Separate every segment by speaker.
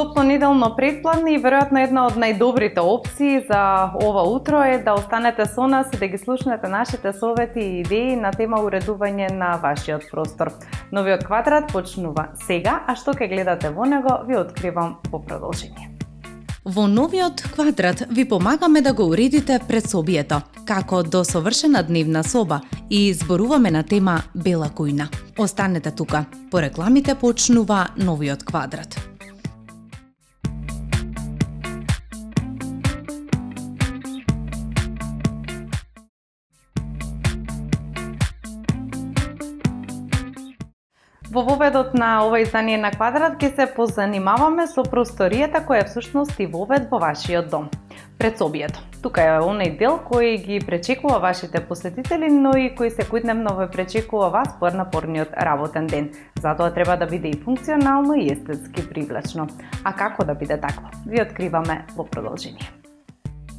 Speaker 1: Топло неделно предпладне и веројатно една од најдобрите опции за ова утро е да останете со нас и да ги слушнете нашите совети и идеи на тема уредување на вашиот простор. Новиот квадрат почнува сега, а што ќе гледате во него ви откривам во продолжение.
Speaker 2: Во новиот квадрат ви помагаме да го уредите предсобието, како до совршена дневна соба и зборуваме на тема бела кујна. Останете тука, по рекламите почнува новиот квадрат.
Speaker 1: Во воведот на ова издание на Квадрат ќе се позанимаваме со просторијата која всушност и вовед во вашиот дом. Предсобието. Тука е оној дел кој ги пречекува вашите посетители, но и кој секојдневно ве пречекува вас по напорниот работен ден. Затоа треба да биде и функционално и естетски привлечно. А како да биде такво? Ви откриваме во продолжение.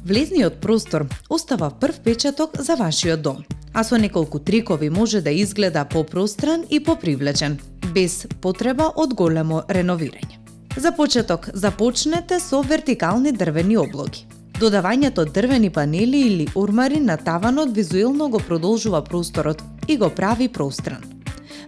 Speaker 2: Влезниот простор остава прв печаток за вашиот дом, а со неколку трикови може да изгледа попростран и попривлечен, без потреба од големо реновирање. За почеток, започнете со вертикални дрвени облоги. Додавањето дрвени панели или урмари на таванот визуелно го продолжува просторот и го прави простран.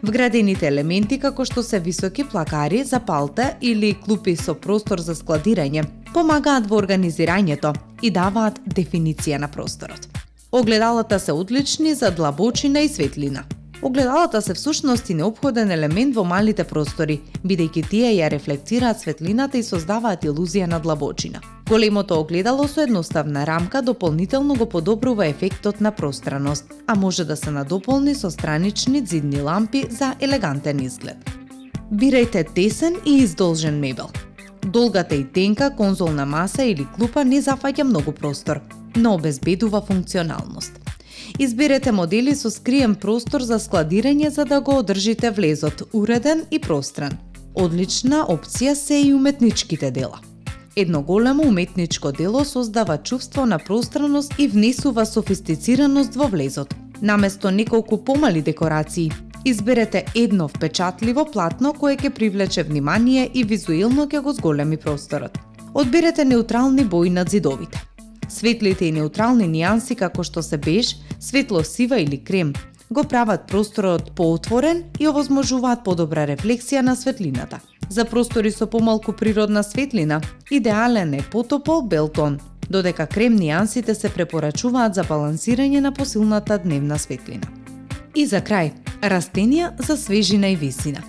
Speaker 2: Вградените елементи како што се високи плакари за палта или клупи со простор за складирање помагаат во организирањето и даваат дефиниција на просторот. Огледалата се одлични за длабочина и светлина. Огледалата се всушност и неопходен елемент во малите простори, бидејќи тие ја рефлектираат светлината и создаваат илузија на длабочина. Големото огледало со едноставна рамка дополнително го подобрува ефектот на пространост, а може да се надополни со странични ѕидни лампи за елегантен изглед. Бирајте тесен и издолжен мебел. Долгата и тенка конзолна маса или клупа не зафаќа многу простор, но обезбедува функционалност. Изберете модели со скриен простор за складирање за да го одржите влезот уреден и простран. Одлична опција се и уметничките дела. Едно големо уметничко дело создава чувство на пространост и внесува софистицираност во влезот. Наместо неколку помали декорации, изберете едно впечатливо платно кое ќе привлече внимание и визуелно ќе го зголеми просторот. Одберете неутрални бои на ѕидовите. Светлите и неутрални нијанси како што се беж, светло-сива или крем го прават просторот поотворен и овозможуваат подобра рефлексија на светлината. За простори со помалку природна светлина, идеален е потопол бел тон, додека крем нијансите се препорачуваат за балансирање на посилната дневна светлина. И за крај, растенија за свежина и висина.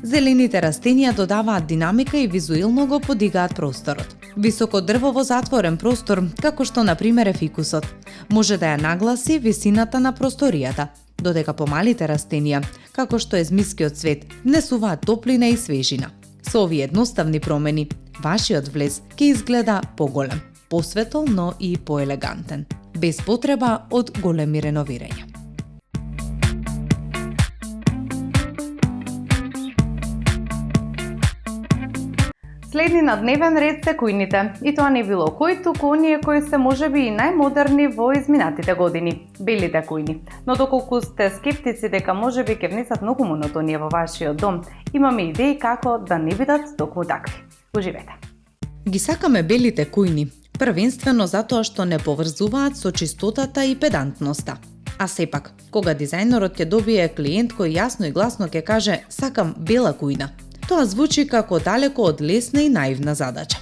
Speaker 2: Зелените растенија додаваат динамика и визуелно го подигаат просторот. Високо дрво во затворен простор, како што на пример е фикусот, може да ја нагласи висината на просторијата, додека помалите растенија, како што е змискиот цвет, внесуваат топлина и свежина. Со овие едноставни промени, вашиот влез ќе изгледа поголем, посветол, но и поелегантен, без потреба од големи реновирања.
Speaker 1: Следни на дневен ред се кујните, и тоа не било кој, туку оние кои се можеби и најмодерни во изминатите години, белите кујни. Но доколку сте скептици дека можеби ќе внесат многу монотонија во вашиот дом, имаме идеи како да не бидат токму такви. Уживете!
Speaker 2: Ги сакаме белите кујни, првенствено затоа што не поврзуваат со чистотата и педантноста. А сепак, кога дизајнерот ќе добие клиент кој јасно и гласно ќе каже «сакам бела кујна», тоа звучи како далеко од лесна и наивна задача.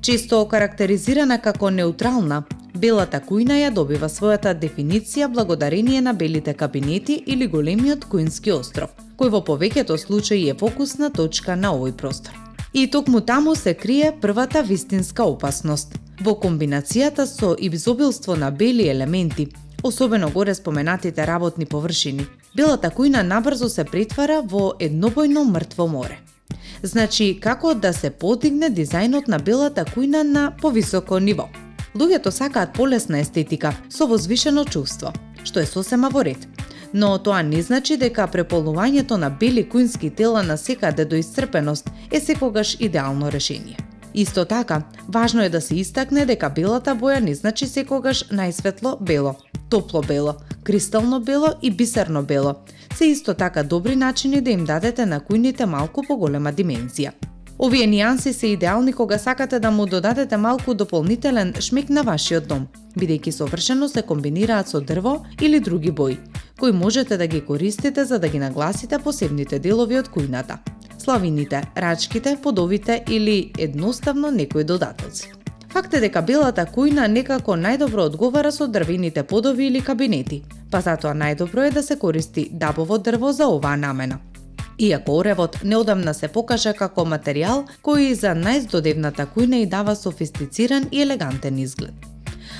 Speaker 2: Често окарактеризирана како неутрална, белата кујна ја добива својата дефиниција благодарение на белите кабинети или големиот кујнски остров, кој во повеќето случаи е фокусна точка на овој простор. И токму таму се крие првата вистинска опасност. Во комбинацијата со изобилство на бели елементи, особено горе споменатите работни површини, белата кујна набрзо се претвара во еднобојно мртво море. Значи, како да се подигне дизајнот на белата кујна на повисоко ниво? Луѓето сакаат полесна естетика со возвишено чувство, што е сосема во ред. Но тоа не значи дека преполнувањето на бели кујнски тела на секаде до исцрпеност е секогаш идеално решение. Исто така, важно е да се истакне дека белата боја не значи секогаш најсветло бело, топло бело, кристално бело и бисерно бело. Се исто така добри начини да им дадете на кујните малку поголема димензија. Овие нијанси се идеални кога сакате да му додадете малку дополнителен шмек на вашиот дом, бидејќи совршено се комбинираат со дрво или други бои, кои можете да ги користите за да ги нагласите посебните делови од кујната. Славините, рачките, подовите или едноставно некои додатоци. Факт е дека белата кујна некако најдобро одговара со дрвените подови или кабинети, па затоа најдобро е да се користи дабово дрво за оваа намена. Иако оревот неодамна се покажа како материјал кој за најздодевната кујна и дава софистициран и елегантен изглед.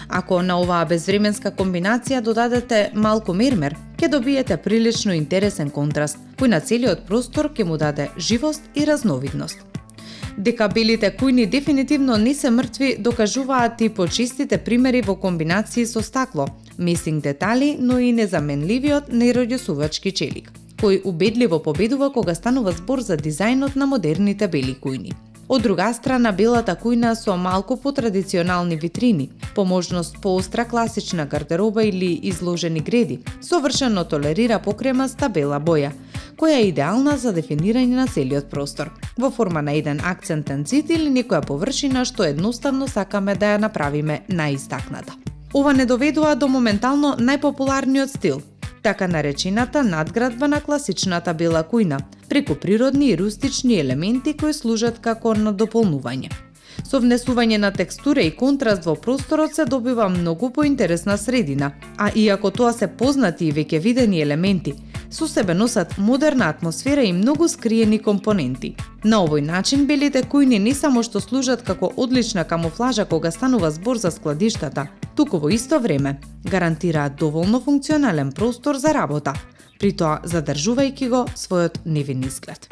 Speaker 2: Ако на оваа безвременска комбинација додадете малку мермер, ќе добиете прилично интересен контраст, кој на целиот простор ќе му даде живост и разновидност. Дека белите кујни дефинитивно не се мртви, докажуваат и почистите примери во комбинации со стакло, месинг детали, но и незаменливиот неироѓосувачки челик, кој убедливо победува кога станува збор за дизајнот на модерните бели кујни. Од друга страна, белата кујна со малку потрадиционални витрини, по можност поостра класична гардероба или изложени греди, совршено толерира покремаста бела боја, која е идеална за дефинирање на целиот простор, во форма на еден акцентен цит или некоја површина што едноставно сакаме да ја направиме најистакната. Ова не доведува до моментално најпопуларниот стил, така наречената надградба на класичната бела кујна, преку природни и рустични елементи кои служат како надополнување. Со внесување на текстура и контраст во просторот се добива многу поинтересна средина, а иако тоа се познати и веќе видени елементи, со себе носат модерна атмосфера и многу скриени компоненти. На овој начин белите кујни не само што служат како одлична камуфлажа кога станува збор за складиштата, туку во исто време гарантираат доволно функционален простор за работа, при тоа задржувајќи го својот невин изглед.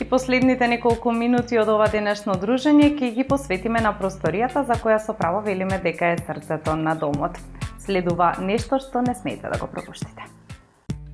Speaker 1: И последните неколку минути од ова денешно дружење ќе ги посветиме на просторијата за која со право велиме дека е срцето на домот. Следува нешто што не смеете да го пропуштите.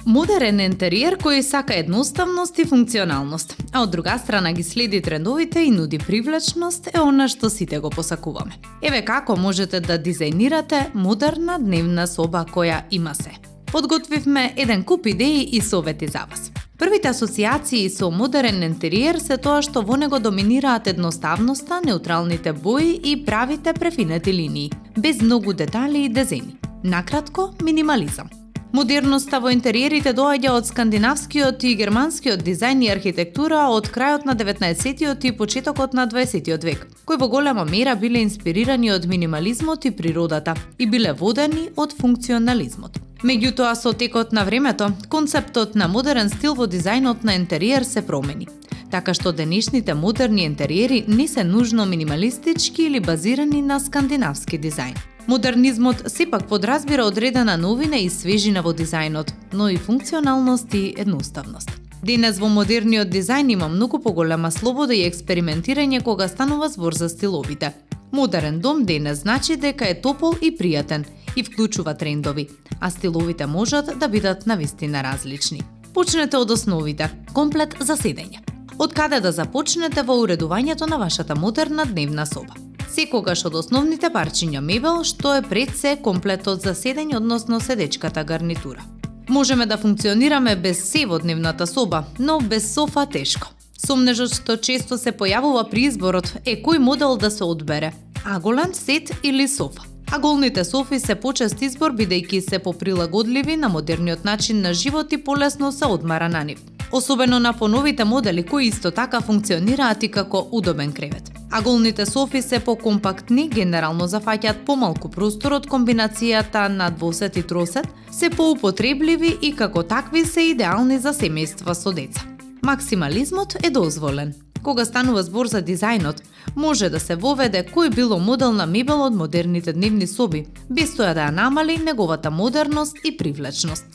Speaker 2: Модерен интериер кој сака едноставност и функционалност, а од друга страна ги следи трендовите и нуди привлечност е она што сите го посакуваме. Еве како можете да дизајнирате модерна дневна соба која има се. Подготвивме еден куп идеи и совети за вас. Првите асоциации со модерен интериер се тоа што во него доминираат едноставноста, неутралните бои и правите префинети линии, без многу детали и дизајни. Накратко, минимализам. Модерноста во интериерите доаѓа од скандинавскиот и германскиот дизајн и архитектура од крајот на 19-тиот и почетокот на 20-тиот век, кои во голема мера биле инспирирани од минимализмот и природата и биле водени од функционализмот. Меѓутоа, со текот на времето, концептот на модерен стил во дизајнот на интериер се промени, така што денешните модерни интериери не се нужно минималистички или базирани на скандинавски дизајн. Модернизмот сепак подразбира одредена новина и свежина во дизајнот, но и функционалност и едноставност. Денес во модерниот дизајн има многу поголема слобода и експериментирање кога станува збор за стиловите. Модерен дом денес значи дека е топол и пријатен и вклучува трендови, а стиловите можат да бидат навистина различни. Почнете од основите, комплет за седење. Од каде да започнете во уредувањето на вашата модерна дневна соба? Секогаш од основните парчиња мебел, што е пред се комплетот за седење, односно седечката гарнитура. Можеме да функционираме без се во дневната соба, но без софа тешко. Сомнежот што често се појавува при изборот е кој модел да се одбере, аголен сет или софа. Аголните софи се почест избор бидејќи се поприлагодливи на модерниот начин на живот и полесно се одмара на нив. Особено на поновите модели кои исто така функционираат и како удобен кревет. Аголните софи се покомпактни, генерално зафаќаат помалку простор од комбинацијата на двосет и тросет, се поупотребливи и како такви се идеални за семејства со деца. Максимализмот е дозволен. Кога станува збор за дизајнот, може да се воведе кој било модел на мебел од модерните дневни соби, без тоа да ја намали неговата модерност и привлечност.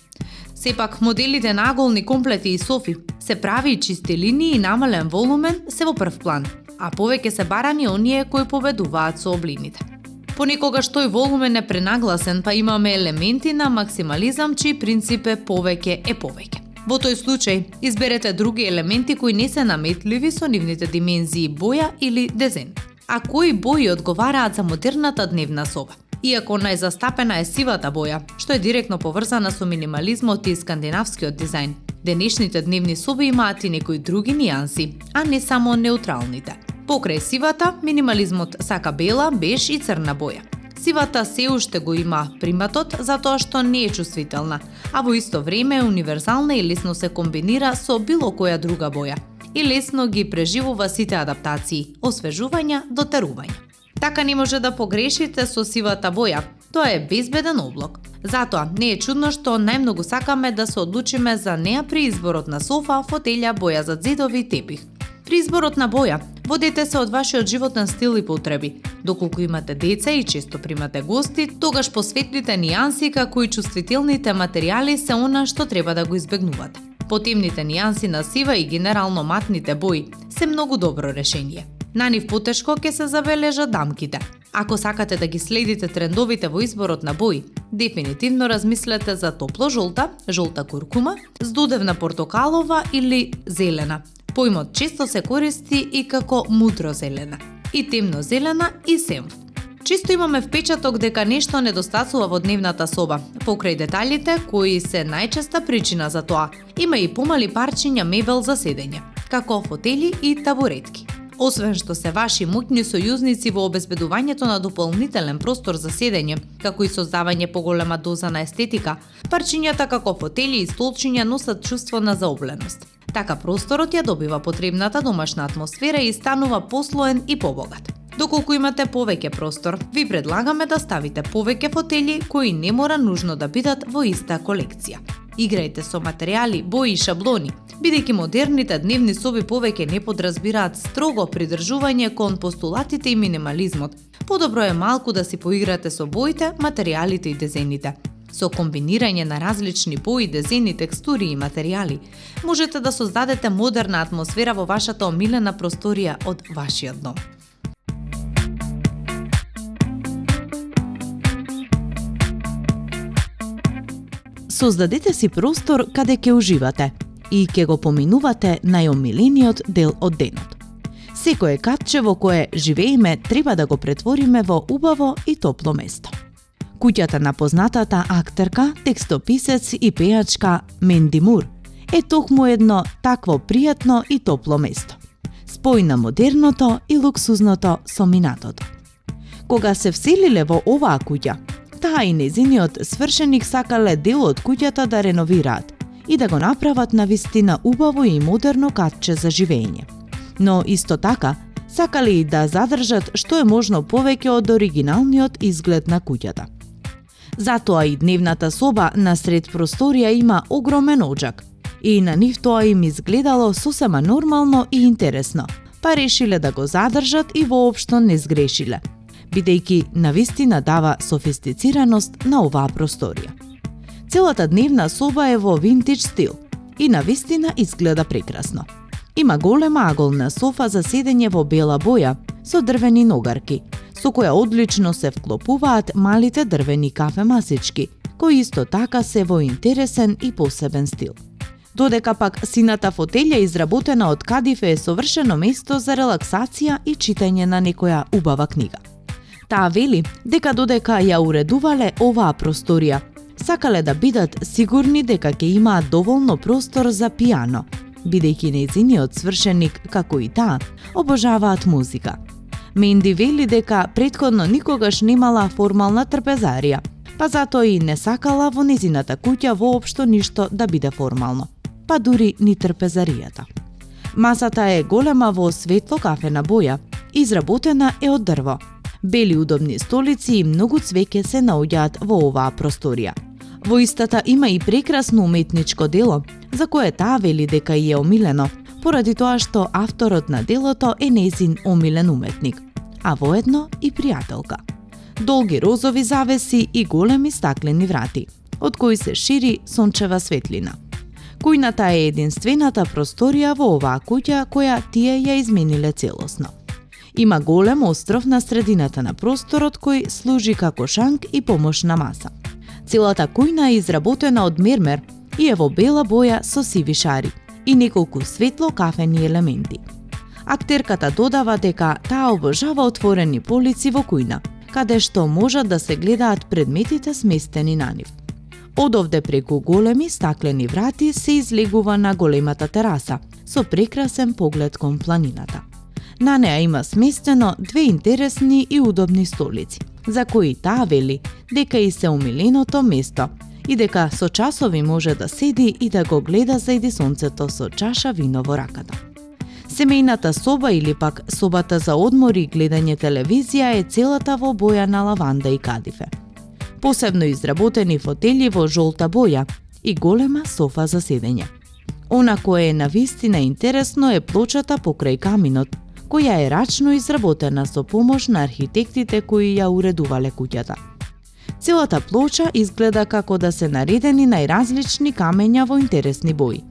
Speaker 2: Сепак, моделите на аголни комплети и софи се прави и чисти линии и намален волумен се во прв план, а повеќе се барани оние кои победуваат со облините. Понекогаш тој волумен е пренагласен, па имаме елементи на максимализам чиј принцип е повеќе е повеќе. Во тој случај, изберете други елементи кои не се наметливи со нивните димензии боја или дизајн. А кои бои одговараат за модерната дневна соба? Иако најзастапена е сивата боја, што е директно поврзана со минимализмот и скандинавскиот дизајн, денешните дневни соби имаат и некои други нијанси, а не само неутралните. Покрај сивата, минимализмот сака бела, беж и црна боја. Сивата се уште го има приматот затоа што не е чувствителна, а во исто време е универзална и лесно се комбинира со било која друга боја и лесно ги преживува сите адаптации, освежувања до терување. Така не може да погрешите со сивата боја, тоа е безбеден облак. Затоа не е чудно што најмногу сакаме да се одлучиме за неа при изборот на софа, фотелја, боја за ѕидови и тепих. При изборот на боја, водете се од вашиот животен стил и потреби. Доколку имате деца и често примате гости, тогаш посветлите нијанси како и чувствителните материјали се она што треба да го избегнувате. Потемните нијанси на сива и генерално матните бои се многу добро решение. На нив потешко ќе се забележат дамките. Ако сакате да ги следите трендовите во изборот на бои, дефинитивно размислете за топло жолта, жолта куркума, здудевна портокалова или зелена. Поимот често се користи и како мудро зелена, и темно зелена и сенв. Често имаме впечаток дека нешто недостасува во дневната соба, покрај деталите кои се најчеста причина за тоа. Има и помали парчиња мебел за седење, како фотели и табуретки. Освен што се ваши моќни сојузници во обезбедувањето на дополнителен простор за седење, како и создавање поголема доза на естетика, парчињата како фотели и столчиња носат чувство на заобленост. Така просторот ја добива потребната домашна атмосфера и станува послоен и побогат. Доколку имате повеќе простор, ви предлагаме да ставите повеќе фотели кои не мора нужно да бидат во иста колекција. Играјте со материјали, бои и шаблони, бидејќи модерните дневни соби повеќе не подразбираат строго придржување кон постулатите и минимализмот. Подобро е малку да си поиграте со боите, материјалите и дизајните. Со комбинирање на различни бои, дизајни, текстури и материјали, можете да создадете модерна атмосфера во вашата омилена просторија од вашиот дом.
Speaker 3: Создадете си простор каде ќе уживате и ќе го поминувате најомилениот дел од денот. Секое катче во кое живееме треба да го претвориме во убаво и топло место. Куќата на познатата актерка, текстописец и пејачка Менди Мур е токму едно такво пријатно и топло место. Спој на модерното и луксузното со минатото. Кога се вселиле во оваа куќа, таа и незиниот свршеник сакале дел од куќата да реновираат и да го направат навистина убаво и модерно катче за живење. Но исто така, сакале и да задржат што е можно повеќе од оригиналниот изглед на куќата. Затоа и дневната соба насред просторија има огромен оџак и на нив тоа им изгледало сосема нормално и интересно, па решиле да го задржат и воопшто не сгрешиле, бидејќи навистина дава софистицираност на оваа просторија. Целата дневна соба е во винтидж стил и навистина изгледа прекрасно. Има голема аголна софа за седење во бела боја со дрвени ногарки, со која одлично се вклопуваат малите дрвени кафе масички, кои исто така се во интересен и посебен стил. Додека пак сината фотелја изработена од кадифе е совршено место за релаксација и читање на некоја убава книга. Таа вели дека додека ја уредувале оваа просторија, сакале да бидат сигурни дека ќе имаат доволно простор за пијано, бидејќи нејзиниот свршеник, како и таа, обожаваат музика. Менди вели дека претходно никогаш немала формална трпезарија, па затоа и не сакала во незината куќа воопшто ништо да биде формално, па дури ни трпезаријата. Масата е голема во светло кафена боја, изработена е од дрво. Бели удобни столици и многу цвеќе се наоѓаат во оваа просторија. Во истата има и прекрасно уметничко дело, за кое таа вели дека и е омилено, поради тоа што авторот на делото е нејзин омилен уметник, а воедно и пријателка. Долги розови завеси и големи стаклени врати, од кои се шири сончева светлина. Кујната е единствената просторија во оваа куќа која тие ја измениле целосно. Има голем остров на средината на просторот кој служи како шанк и помошна маса. Целата кујна е изработена од мермер и е во бела боја со сиви шари и неколку светло кафени елементи. Актерката додава дека таа обожава отворени полици во кујна, каде што можат да се гледаат предметите сместени на нив. Одовде преку големи стаклени врати се излегува на големата тераса, со прекрасен поглед кон планината. На неа има сместено две интересни и удобни столици, за кои таа вели дека и се умиленото место и дека со часови може да седи и да го гледа зајди сонцето со чаша вино во раката. Семејната соба или пак собата за одмор и гледање телевизија е целата во боја на лаванда и кадифе. Посебно изработени фотели во жолта боја и голема софа за седење. Она кое е навистина интересно е плочата покрај каминот, која е рачно изработена со помош на архитектите кои ја уредувале куќата. Целата плоча изгледа како да се наредени најразлични камења во интересни бои.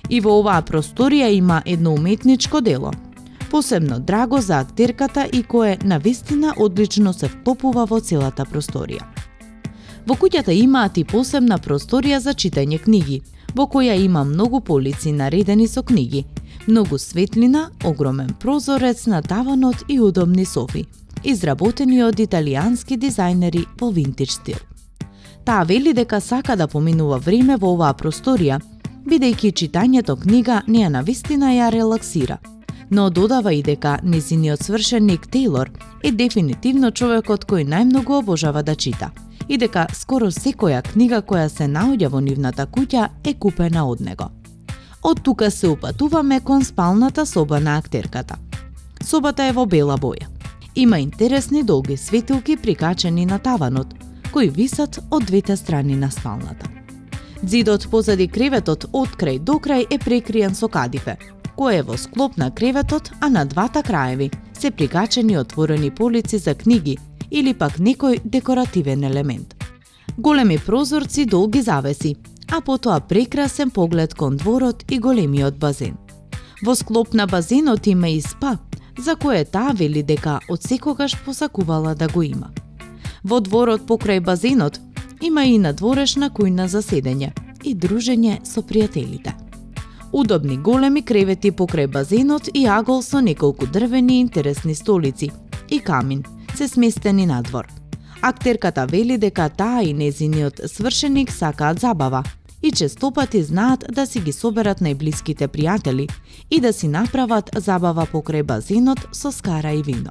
Speaker 3: И во оваа просторија има едно уметничко дело, посебно драго за актерката и кое навистина одлично се вклопува во целата просторија. Во куќата имаат и посебна просторија за читање книги, во која има многу полици наредени со книги, многу светлина, огромен прозорец на таванот и удобни софи, изработени од италијански дизајнери во винтидж стил. Таа вели дека сака да поминува време во оваа просторија, бидејќи читањето книга неа навистина ја релаксира, но додава и дека незиниот свршеник Тейлор е дефинитивно човекот кој најмногу обожава да чита и дека скоро секоја книга која се наоѓа во нивната куќа е купена од него. Од тука се упатуваме кон спалната соба на актерката. Собата е во бела боја. Има интересни долги светилки прикачени на таванот, кои висат од двете страни на спалната. Ѕидот позади креветот од крај до крај е прекриен со кадифе, кој е во склоп на креветот, а на двата краеви се прикачени отворени полици за книги или пак некој декоративен елемент. Големи прозорци, долги завеси, а потоа прекрасен поглед кон дворот и големиот базен. Во склоп на базенот има и спа, за кое таа вели дека од секогаш посакувала да го има. Во дворот покрај базенот има и надворешна кујна за седење и дружење со пријателите. Удобни големи кревети покрај базенот и агол со неколку дрвени интересни столици и камин се сместени надвор. Актерката вели дека таа и незиниот свршеник сакаат забава и честопати знаат да си ги соберат најблиските пријатели и да си направат забава покрај базенот со скара и вино.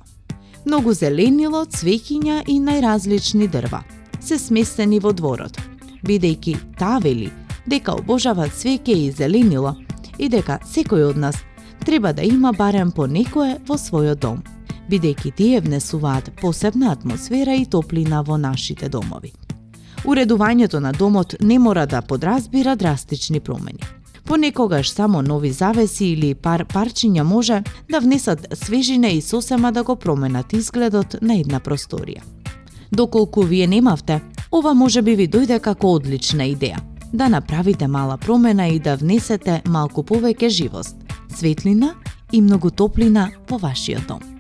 Speaker 3: Многу зеленило, цвеќиња и најразлични дрва се сместени во дворот, бидејќи таа вели дека обожава цвеќе и зеленило и дека секој од нас треба да има барем по некое во својот дом, бидејќи тие внесуваат посебна атмосфера и топлина во нашите домови. Уредувањето на домот не мора да подразбира драстични промени. Понекогаш само нови завеси или парчиња може да внесат свежина и сосема да го променат изгледот на една просторија. Доколку вие немавте, ова може би ви дојде како одлична идеја, да направите мала промена и да внесете малку повеќе живост, светлина и многу топлина во вашиот дом.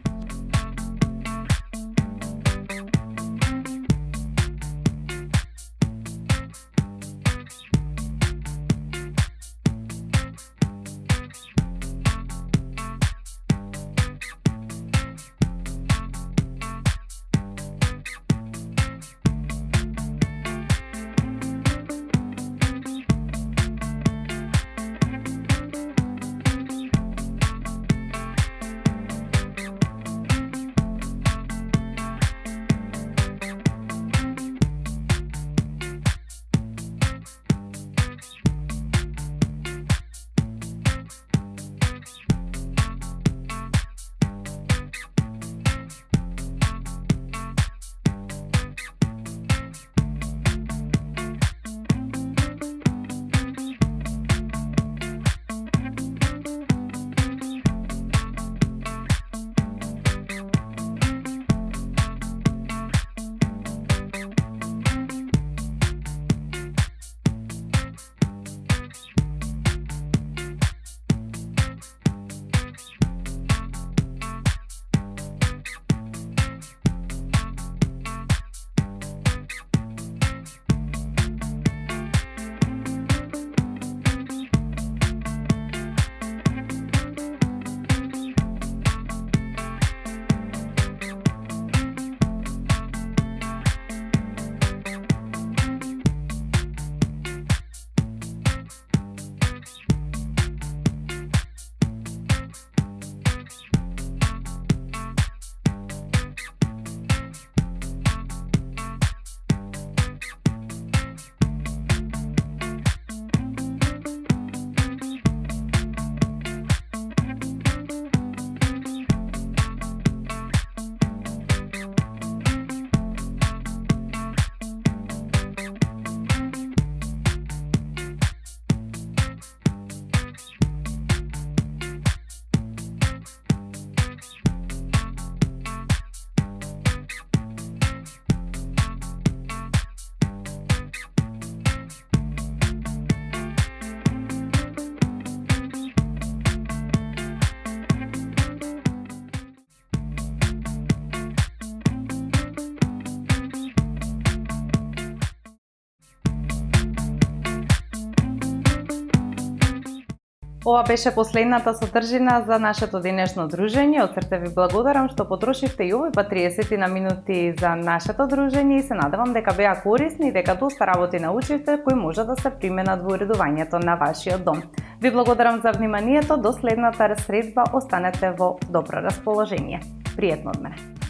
Speaker 1: Ова беше последната содржина за нашето денешно дружење. Од срце ви благодарам што потрошивте и овој пат 30 на минути за нашето дружење и се надевам дека беа корисни и дека доста работи научивте кои може да се применат во уредувањето на вашиот дом. Ви благодарам за вниманието. До следната средба останете во добро расположение. Пријатно од мене.